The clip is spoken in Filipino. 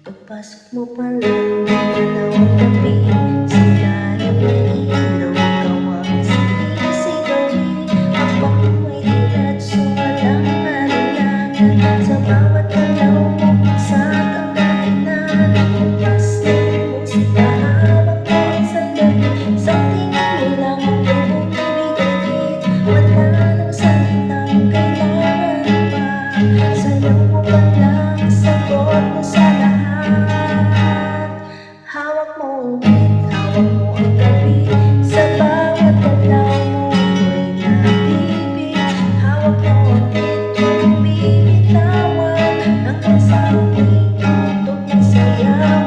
Pagpasok mo palang dalawang gabi, sigarin ng ilaw, ikaw ang sinisigawin. Habang may dilat, sumalang alinlangan sa bawat galaw mo, pagsat ang dahilan. Bukas ng musika, hawak mo ang sandali, sa tingin mo lang ang bumibigay. Wala nang salitang kailangan pa, sayaw mo pa lang, sagot mo sa lahat. Hawak mo ulit, hawak mo ang gabi, sa bawat galaw mo ako'y nag-ibig. Hawak mo ulit, huwag bibitawan, hanggang sa huling tugtog ng sayaw.